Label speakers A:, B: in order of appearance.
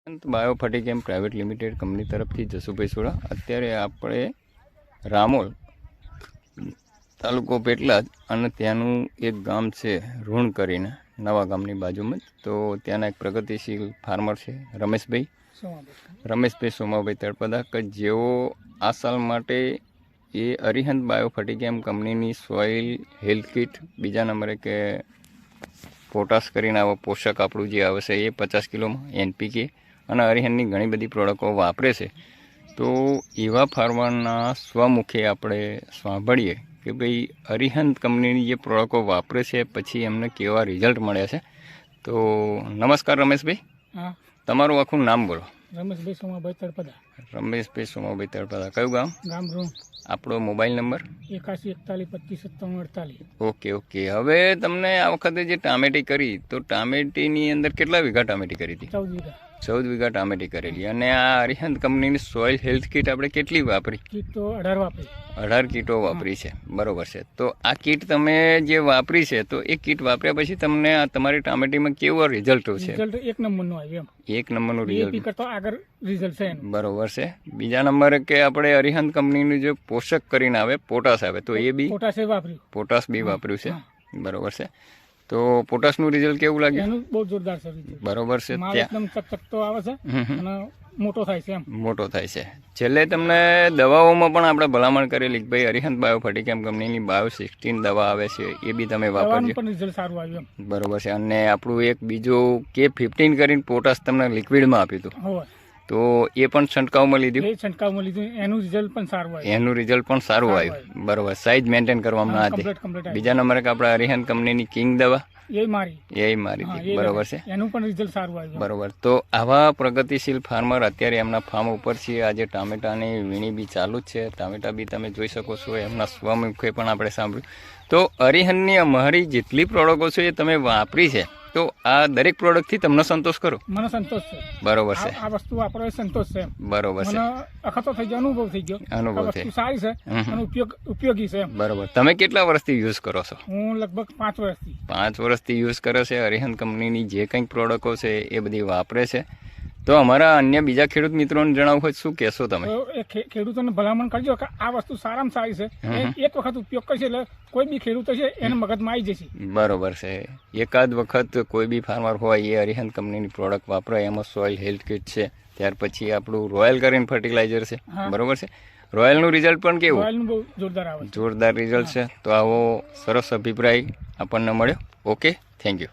A: Bio ફર્ટિકેમ private limited company તરફથી Jasubhai soda. અત્યારે આપણે રામોલ તાલુકો પેટલાદ અને ત્યાંનું એક ગામ છે ઋણ કરીને, નવા ગામની બાજુમાં જ. તો ત્યાંના એક પ્રગતિશીલ ફાર્મર છે રમેશભાઈ સોમાભાઈ તળપદા, કે જેઓ આ સાલ માટે એ અરિહંત બાયો ફર્ટિકેમ કંપનીની સોઇલ હેલ્થ કિટ, બીજા નંબરે કે પોટાશ કરીને આવો પોષક આપણું જે આવે છે એ 50 કિલોમાં, NPK અને અરિહંતની ઘણી બધી પ્રોડક્ટો વાપરે છે. તો એવા ફાર્મરના સ્વમુખે આપણે સાંભળીએ કે ભાઈ અરિહંત કંપનીની જે પ્રોડક્ટો વાપરે છે પછી એમને કેવા રિઝલ્ટ મળ્યા છે. તો નમસ્કાર રમેશભાઈ, તમારું આખું નામ બોલો.
B: રમેશભાઈ સોમાભાઈ તળપદા.
A: રમેશભાઈ સોમાભાઈ તળપદા. કયું ગામ?
B: ગામ ઋણ.
A: આપણો મોબાઈલ નંબર
B: 8141255748.
A: ઓકે. હવે તમને આ વખતે જે ટામેટી કરી, તો ટામેટીની અંદર કેટલા વીઘા ટામેટી કરી હતી? 14 વીઘા ટામેટી કરેલી. અને આ અરિહંત કંપનીની સોઇલ હેલ્થ કિટ આપણે કેટલી વાપરી?
B: કીટ તો 18 વાપરી.
A: 18 કીટો વાપરી છે, બરોબર છે. તો આ કીટ તમે જે વાપરી છે, તો એ કીટ વાપર્યા પછી તમને આ તમારી ટામેટીમાં કેવો રિઝલ્ટ છે?
B: રિઝલ્ટ એક નંબરનું આવ્યું.
A: એક નંબરનું રિઝલ્ટ
B: કરતા આગળ રિઝલ્ટ છે.
A: બરોબર છે. બીજા નંબરે કે આપણે અરિહંત કંપનીનું જે પોષક કરીને આવે, પોટાશ આવે, તો એ બી પોટાશ બી વાપર્યું છે, બરોબર છે. તો પોટાશનું રિઝલ્ટ કેવું લાગ્યું?
B: એનું બહુ જોરદાર છે.
A: બરોબર છે.
B: એકદમ ચકચકતો આવે છે અને મોટો થાય છે.
A: મોટો થાય છે. છેલ્લે તમને દવાઓમાં પણ આપણે ભલામણ કરેલી કે ભાઈ અરિહંત બાયો ફર્ટિકેમ કંપનીની Bio16 દવા આવે છે, એ બી તમે વાપરજો.
B: રિઝલ્ટ સારું આવ્યું.
A: બરોબર છે. અને આપણું એક બીજું K15 કરીને પોટાશ તમને લિક્વિડમાં આપ્યું હતું, તો એ પણ છંટકાવમાં લીધું?
B: એનું રિઝલ્ટ પણ સારું
A: આવ્યું. બરોબર. સાઇઝ મેન્ટેન કરવામાં હતી. બીજા નંબરે કે આપણે અરિહંત કંપનીની કિંગ દવા એ મારી હતી, બરોબર છે.
B: એનું પણ રિઝલ્ટ સારું આવ્યું.
A: બરોબર. તો આવા પ્રગતિશીલ ફાર્મર અત્યારે એમના ફાર્મ ઉપર છે. આજે ટામેટાની વીણી બી ચાલુ જ છે. ટામેટા બી તમે જોઈ શકો છો. એમના સ્વમુખે પણ આપણે સાંભળ્યું. તો અરિહંતની અમારી જેટલી પ્રોડક્ટો છે એ તમે વાપરી છે, તો આ દરેક પ્રોડક્ટ થી તમને સંતોષ કરો?
B: મને સંતોષ છે.
A: બરોબર છે.
B: આ વસ્તુ વાપરવા સંતોષ છે.
A: બરોબર છે.
B: અખતો થઈ ગયો, અનુભવ થઈ ગયો. વસ્તુ સારી છે અને ઉપયોગી છે.
A: બરોબર. તમે કેટલા વર્ષથી યુઝ કરો છો?
B: હું લગભગ 5 વર્ષથી.
A: 5 વર્ષથી યુઝ કરે છે. અરિહંત કંપનીની જે કંઈક પ્રોડક્ટો છે એ બધી વાપરે છે. તો અમારા અન્ય બીજા ખેડૂત મિત્રોને જણાવવું હોય શું કહેશો તમે?
B: ખેડૂતોને ભલામણ કરજો કે આ વસ્તુ સારામાં સારી છે. એક વખત ઉપયોગ કરશે એટલે કોઈ બી ખેડૂત છે એને મગજમાં આવી જશે. બરોબર છે. એકાદ વખત કોઈ બી ફાર્મર હોય એ અરિહંત કંપનીની પ્રોડક્ટ વાપરે. એમાં સોઇલ હેલ્થ કિટ છે, ત્યાર પછી આપણું રોયલ કરીને ફર્ટિલાઇઝર છે, બરોબર છે. રોયલનું રિઝલ્ટ પણ કેવું? રોયલનું બહુ જોરદાર આવે.
A: જોરદાર રિઝલ્ટ છે. તો આવો સરસ અભિપ્રાય આપણને મળ્યો. Okay, thank you.